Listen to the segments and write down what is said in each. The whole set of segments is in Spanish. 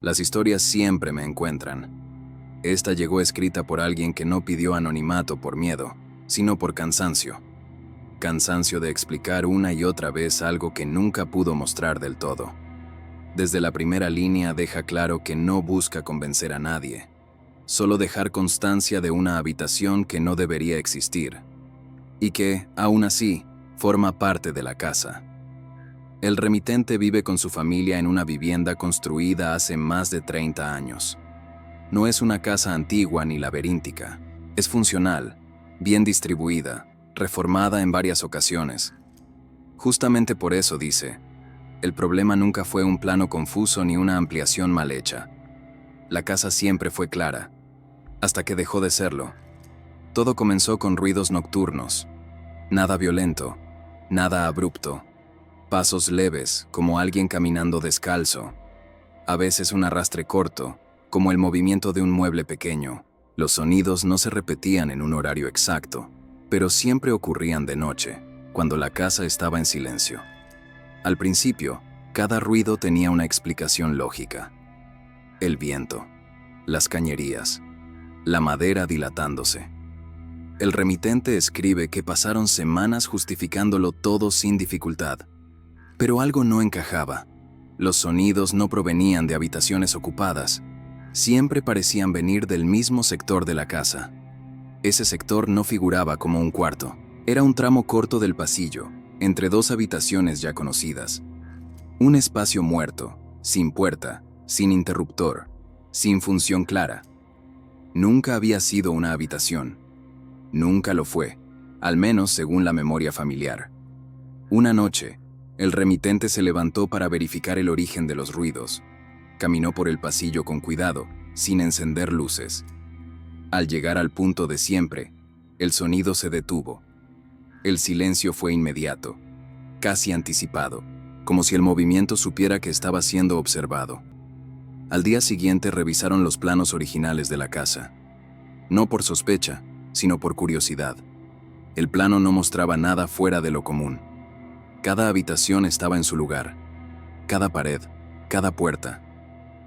Las historias siempre me encuentran. Esta llegó escrita por alguien que no pidió anonimato por miedo, sino por cansancio. Cansancio de explicar una y otra vez algo que nunca pudo mostrar del todo. Desde la primera línea deja claro que no busca convencer a nadie, solo dejar constancia de una habitación que no debería existir, y que, aún así, forma parte de la casa. El remitente vive con su familia en una vivienda construida hace más de 30 años. No es una casa antigua ni laberíntica. Es funcional, bien distribuida, reformada en varias ocasiones. Justamente por eso dice, el problema nunca fue un plano confuso ni una ampliación mal hecha. La casa siempre fue clara, hasta que dejó de serlo. Todo comenzó con ruidos nocturnos. Nada violento, nada abrupto. Pasos leves, como alguien caminando descalzo. A veces un arrastre corto, como el movimiento de un mueble pequeño. Los sonidos no se repetían en un horario exacto, pero siempre ocurrían de noche, cuando la casa estaba en silencio. Al principio, cada ruido tenía una explicación lógica. El viento, las cañerías, la madera dilatándose. El remitente escribe que pasaron semanas justificándolo todo sin dificultad. Pero algo no encajaba. Los sonidos no provenían de habitaciones ocupadas. Siempre parecían venir del mismo sector de la casa. Ese sector no figuraba como un cuarto. Era un tramo corto del pasillo, entre dos habitaciones ya conocidas. Un espacio muerto, sin puerta, sin interruptor, sin función clara. Nunca había sido una habitación. Nunca lo fue, al menos según la memoria familiar. Una noche, el remitente se levantó para verificar el origen de los ruidos. Caminó por el pasillo con cuidado, sin encender luces. Al llegar al punto de siempre, el sonido se detuvo. El silencio fue inmediato, casi anticipado, como si el movimiento supiera que estaba siendo observado. Al día siguiente revisaron los planos originales de la casa. No por sospecha, sino por curiosidad. El plano no mostraba nada fuera de lo común. Cada habitación estaba en su lugar. Cada pared, cada puerta.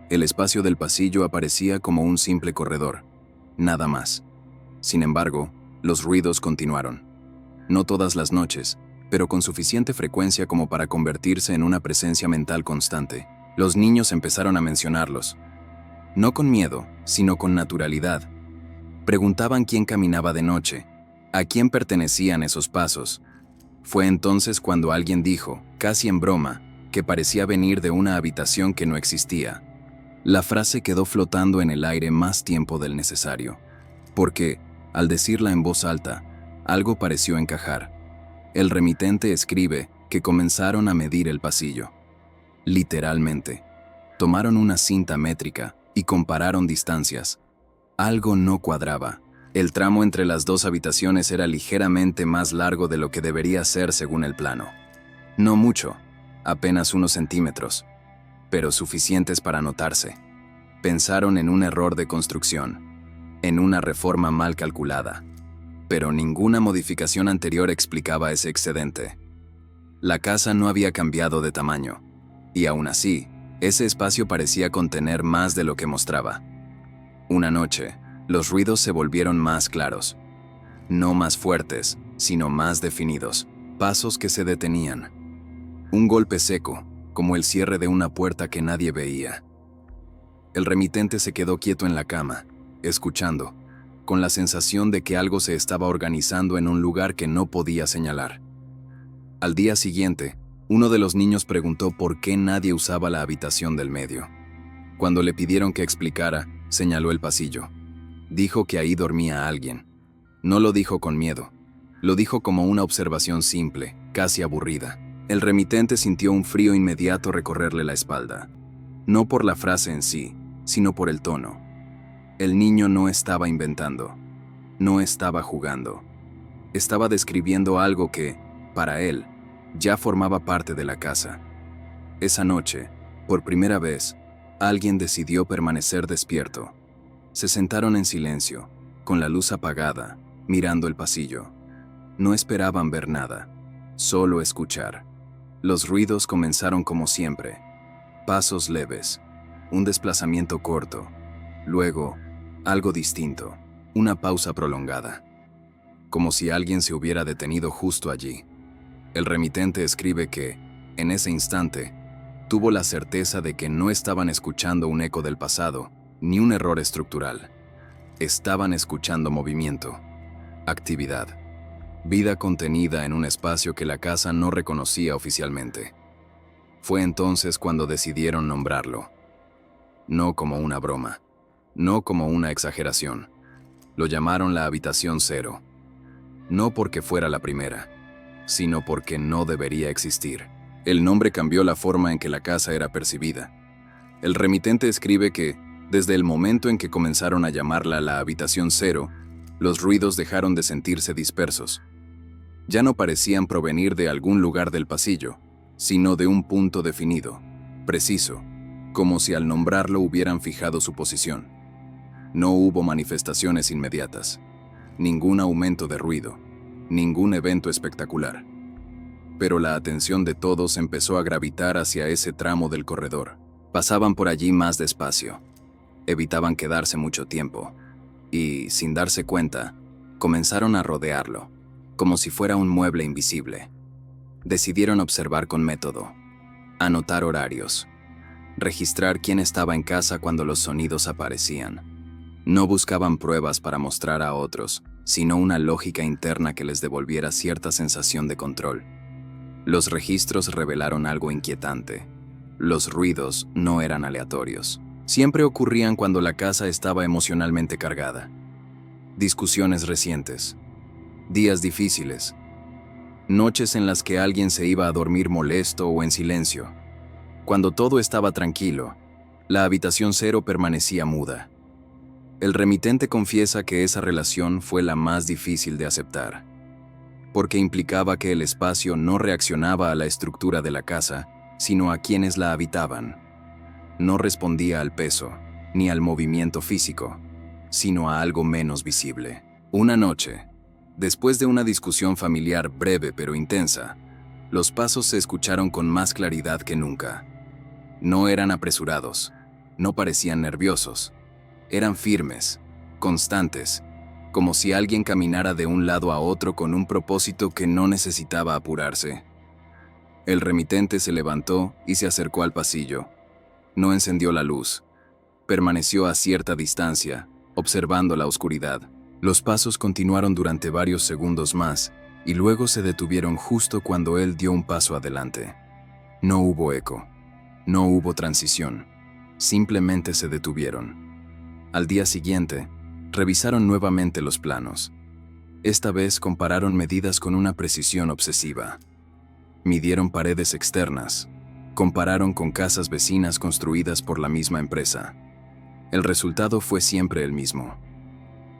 El espacio del pasillo aparecía como un simple corredor. Nada más. Sin embargo, los ruidos continuaron. No todas las noches, pero con suficiente frecuencia como para convertirse en una presencia mental constante. Los niños empezaron a mencionarlos. No con miedo, sino con naturalidad. Preguntaban quién caminaba de noche, a quién pertenecían esos pasos. Fue entonces cuando alguien dijo, casi en broma, que parecía venir de una habitación que no existía. La frase quedó flotando en el aire más tiempo del necesario, porque, al decirla en voz alta, algo pareció encajar. El remitente escribe que comenzaron a medir el pasillo. Literalmente. Tomaron una cinta métrica y compararon distancias. Algo no cuadraba. El tramo entre las dos habitaciones era ligeramente más largo de lo que debería ser según el plano. No mucho, apenas unos centímetros, pero suficientes para notarse. Pensaron en un error de construcción, en una reforma mal calculada, pero ninguna modificación anterior explicaba ese excedente. La casa no había cambiado de tamaño, y aún así, ese espacio parecía contener más de lo que mostraba. Una noche, los ruidos se volvieron más claros. No más fuertes, sino más definidos. Pasos que se detenían. Un golpe seco, como el cierre de una puerta que nadie veía. El remitente se quedó quieto en la cama, escuchando, con la sensación de que algo se estaba organizando en un lugar que no podía señalar. Al día siguiente, uno de los niños preguntó por qué nadie usaba la habitación del medio. Cuando le pidieron que explicara, señaló el pasillo. Dijo que ahí dormía alguien. No lo dijo con miedo. Lo dijo como una observación simple, casi aburrida. El remitente sintió un frío inmediato recorrerle la espalda. No por la frase en sí, sino por el tono. El niño no estaba inventando. No estaba jugando. Estaba describiendo algo que, para él, ya formaba parte de la casa. Esa noche, por primera vez, alguien decidió permanecer despierto. Se sentaron en silencio, con la luz apagada, mirando el pasillo. No esperaban ver nada, solo escuchar. Los ruidos comenzaron como siempre. Pasos leves, un desplazamiento corto, luego algo distinto, una pausa prolongada, como si alguien se hubiera detenido justo allí. El remitente escribe que, en ese instante, tuvo la certeza de que no estaban escuchando un eco del pasado, ni un error estructural. Estaban escuchando movimiento, actividad, vida contenida en un espacio que la casa no reconocía oficialmente. Fue entonces cuando decidieron nombrarlo. No como una broma, no como una exageración. Lo llamaron la habitación cero. No porque fuera la primera, sino porque no debería existir. El nombre cambió la forma en que la casa era percibida. El remitente escribe que, desde el momento en que comenzaron a llamarla la habitación cero, los ruidos dejaron de sentirse dispersos. Ya no parecían provenir de algún lugar del pasillo, sino de un punto definido, preciso, como si al nombrarlo hubieran fijado su posición. No hubo manifestaciones inmediatas, ningún aumento de ruido, ningún evento espectacular. Pero la atención de todos empezó a gravitar hacia ese tramo del corredor. Pasaban por allí más despacio, evitaban quedarse mucho tiempo, y, sin darse cuenta, comenzaron a rodearlo, como si fuera un mueble invisible. Decidieron observar con método, anotar horarios, registrar quién estaba en casa cuando los sonidos aparecían. No buscaban pruebas para mostrar a otros, sino una lógica interna que les devolviera cierta sensación de control. Los registros revelaron algo inquietante. Los ruidos no eran aleatorios. Siempre ocurrían cuando la casa estaba emocionalmente cargada. Discusiones recientes, días difíciles, noches en las que alguien se iba a dormir molesto o en silencio. Cuando todo estaba tranquilo, la habitación cero permanecía muda. El remitente confiesa que esa relación fue la más difícil de aceptar, porque implicaba que el espacio no reaccionaba a la estructura de la casa, sino a quienes la habitaban. No respondía al peso, ni al movimiento físico, sino a algo menos visible. Una noche, después de una discusión familiar breve pero intensa, los pasos se escucharon con más claridad que nunca. No eran apresurados, no parecían nerviosos, eran firmes, constantes, como si alguien caminara de un lado a otro con un propósito que no necesitaba apurarse. El remitente se levantó y se acercó al pasillo. No encendió la luz. Permaneció a cierta distancia, observando la oscuridad. Los pasos continuaron durante varios segundos más, y luego se detuvieron justo cuando él dio un paso adelante. No hubo eco. No hubo transición. Simplemente se detuvieron. Al día siguiente, revisaron nuevamente los planos. Esta vez compararon medidas con una precisión obsesiva. Midieron paredes externas. Compararon con casas vecinas construidas por la misma empresa. El resultado fue siempre el mismo.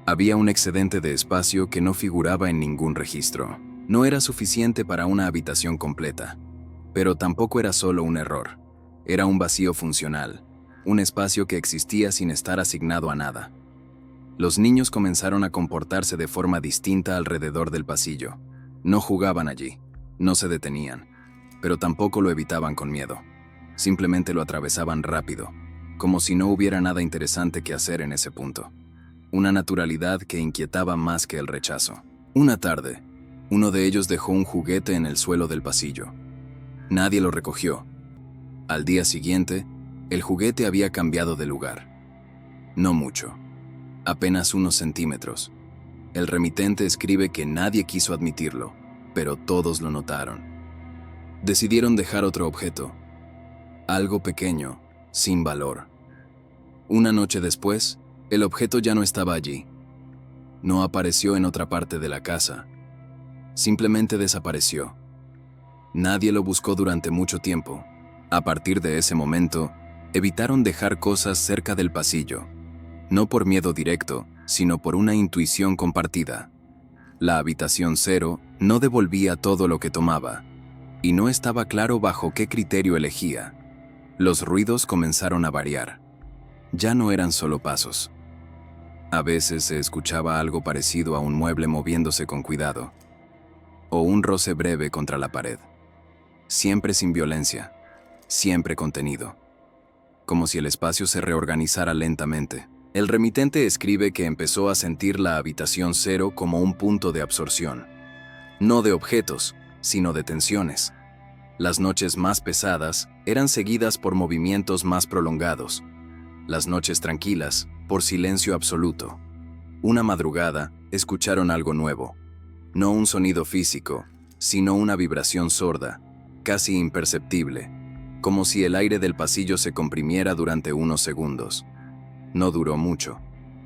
Había un excedente de espacio que no figuraba en ningún registro. No era suficiente para una habitación completa, pero tampoco era solo un error. Era un vacío funcional, un espacio que existía sin estar asignado a nada. Los niños comenzaron a comportarse de forma distinta alrededor del pasillo. No jugaban allí, no se detenían, pero tampoco lo evitaban con miedo. Simplemente lo atravesaban rápido, como si no hubiera nada interesante que hacer en ese punto. Una naturalidad que inquietaba más que el rechazo. Una tarde, uno de ellos dejó un juguete en el suelo del pasillo. Nadie lo recogió. Al día siguiente, el juguete había cambiado de lugar. No mucho, apenas unos centímetros. El remitente escribe que nadie quiso admitirlo, pero todos lo notaron. Decidieron dejar otro objeto, algo pequeño, sin valor. Una noche después, el objeto ya no estaba allí. No apareció en otra parte de la casa. Simplemente desapareció. Nadie lo buscó durante mucho tiempo. A partir de ese momento, evitaron dejar cosas cerca del pasillo, no por miedo directo, sino por una intuición compartida. La habitación cero no devolvía todo lo que tomaba, y no estaba claro bajo qué criterio elegía. Los ruidos comenzaron a variar. Ya no eran solo pasos. A veces se escuchaba algo parecido a un mueble moviéndose con cuidado, o un roce breve contra la pared. Siempre sin violencia, siempre contenido. como si el espacio se reorganizara lentamente. El remitente escribe que empezó a sentir la habitación 0 como un punto de absorción. No de objetos, sino de tensiones. Las noches más pesadas eran seguidas por movimientos más prolongados. Las noches tranquilas, por silencio absoluto. Una madrugada, escucharon algo nuevo. No un sonido físico, sino una vibración sorda, casi imperceptible, como si el aire del pasillo se comprimiera durante unos segundos. No duró mucho,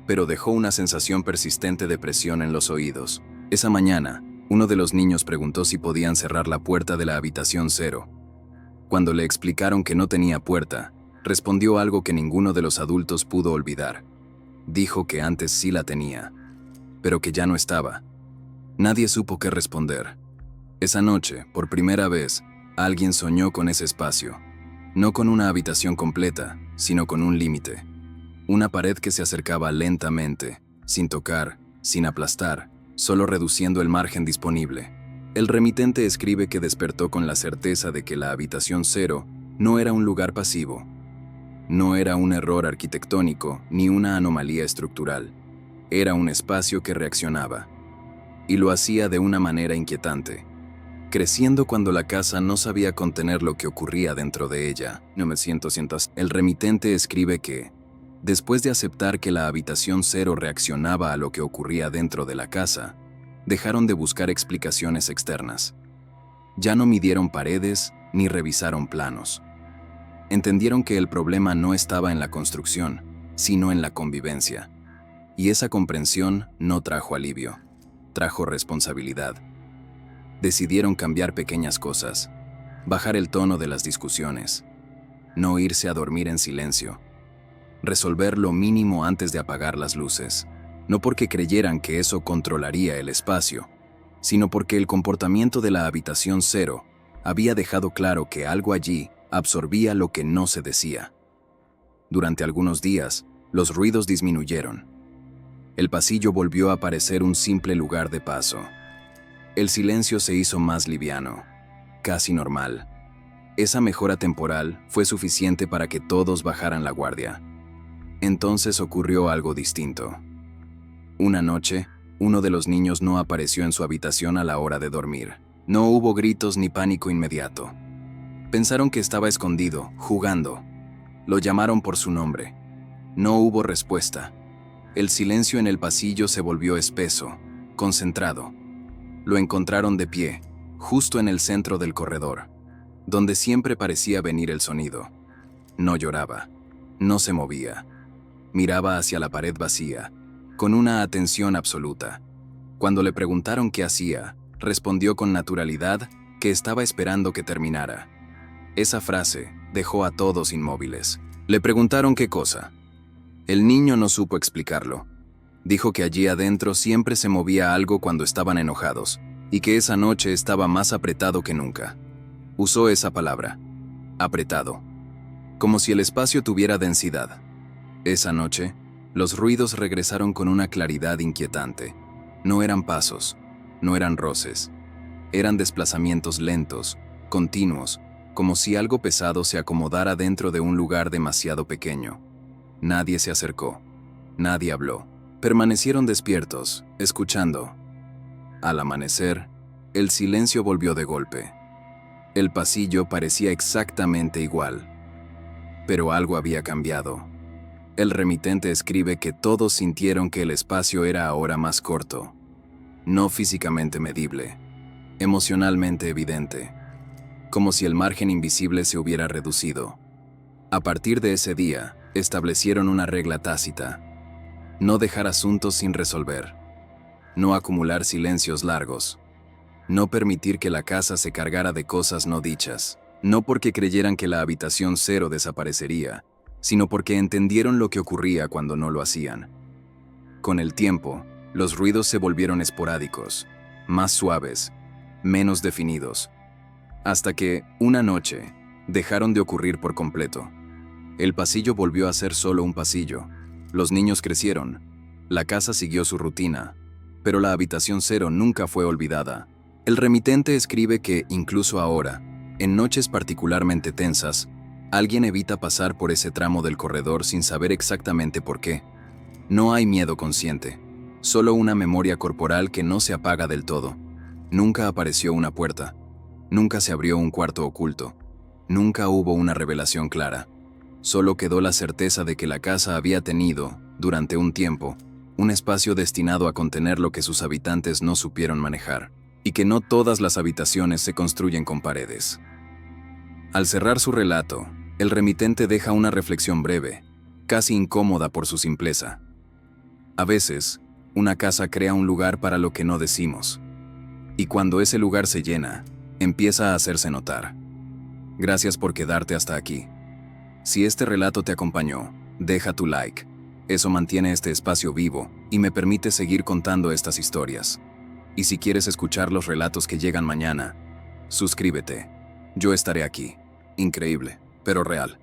pero dejó una sensación persistente de presión en los oídos. Esa mañana, uno de los niños preguntó si podían cerrar la puerta de la habitación 0. Cuando le explicaron que no tenía puerta, respondió algo que ninguno de los adultos pudo olvidar. Dijo que antes sí la tenía, pero que ya no estaba. Nadie supo qué responder. Esa noche, por primera vez, alguien soñó con ese espacio. No con una habitación completa, sino con un límite. Una pared que se acercaba lentamente, sin tocar, sin aplastar, solo reduciendo el margen disponible. El remitente escribe que despertó con la certeza de que la habitación 0 no era un lugar pasivo. No era un error arquitectónico ni una anomalía estructural. Era un espacio que reaccionaba. Y lo hacía de una manera inquietante, creciendo cuando la casa no sabía contener lo que ocurría dentro de ella. El remitente escribe que, después de aceptar que la habitación 0 reaccionaba a lo que ocurría dentro de la casa, dejaron de buscar explicaciones externas. Ya no midieron paredes ni revisaron planos. Entendieron que el problema no estaba en la construcción, sino en la convivencia. Y esa comprensión no trajo alivio, trajo responsabilidad. Decidieron cambiar pequeñas cosas, bajar el tono de las discusiones, no irse a dormir en silencio, resolver lo mínimo antes de apagar las luces, no porque creyeran que eso controlaría el espacio, sino porque el comportamiento de la habitación 0 había dejado claro que algo allí absorbía lo que no se decía. Durante algunos días, los ruidos disminuyeron. El pasillo volvió a parecer un simple lugar de paso. El silencio se hizo más liviano, casi normal. Esa mejora temporal fue suficiente para que todos bajaran la guardia. Entonces ocurrió algo distinto. Una noche, uno de los niños no apareció en su habitación a la hora de dormir. No hubo gritos ni pánico inmediato. Pensaron que estaba escondido, jugando. Lo llamaron por su nombre. No hubo respuesta. El silencio en el pasillo se volvió espeso, concentrado. Lo encontraron de pie, justo en el centro del corredor, donde siempre parecía venir el sonido. No lloraba, no se movía. Miraba hacia la pared vacía, con una atención absoluta. Cuando le preguntaron qué hacía, respondió con naturalidad que estaba esperando que terminara. Esa frase dejó a todos inmóviles. Le preguntaron qué cosa. El niño no supo explicarlo. Dijo que allí adentro siempre se movía algo cuando estaban enojados, y que esa noche estaba más apretado que nunca. Usó esa palabra, apretado, como si el espacio tuviera densidad. Esa noche, los ruidos regresaron con una claridad inquietante. No eran pasos, no eran roces. Eran desplazamientos lentos, continuos, como si algo pesado se acomodara dentro de un lugar demasiado pequeño. Nadie se acercó, nadie habló. Permanecieron despiertos, escuchando. Al amanecer, el silencio volvió de golpe. El pasillo parecía exactamente igual, pero algo había cambiado. El remitente escribe que todos sintieron que el espacio era ahora más corto, no físicamente medible, emocionalmente evidente, como si el margen invisible se hubiera reducido. A partir de ese día, establecieron una regla tácita: no dejar asuntos sin resolver, no acumular silencios largos, no permitir que la casa se cargara de cosas no dichas, no porque creyeran que la habitación 0 desaparecería, sino porque entendieron lo que ocurría cuando no lo hacían. Con el tiempo, los ruidos se volvieron esporádicos, más suaves, menos definidos, hasta que, una noche, dejaron de ocurrir por completo. El pasillo volvió a ser solo un pasillo. Los niños crecieron, la casa siguió su rutina, pero la habitación 0 nunca fue olvidada. El remitente escribe que, incluso ahora, en noches particularmente tensas, Alguien evita pasar por ese tramo del corredor sin saber exactamente por qué. No hay miedo consciente, solo una memoria corporal que no se apaga del todo. Nunca apareció una puerta, nunca se abrió un cuarto oculto, nunca hubo una revelación clara. Solo quedó la certeza de que la casa había tenido, durante un tiempo, un espacio destinado a contener lo que sus habitantes no supieron manejar, y que no todas las habitaciones se construyen con paredes. Al cerrar su relato, el remitente deja una reflexión breve, casi incómoda por su simpleza. A veces, una casa crea un lugar para lo que no decimos. Y cuando ese lugar se llena, empieza a hacerse notar. Gracias por quedarte hasta aquí. Si este relato te acompañó, deja tu like. Eso mantiene este espacio vivo y me permite seguir contando estas historias. Y si quieres escuchar los relatos que llegan mañana, suscríbete. Yo estaré aquí. Increíble, pero real.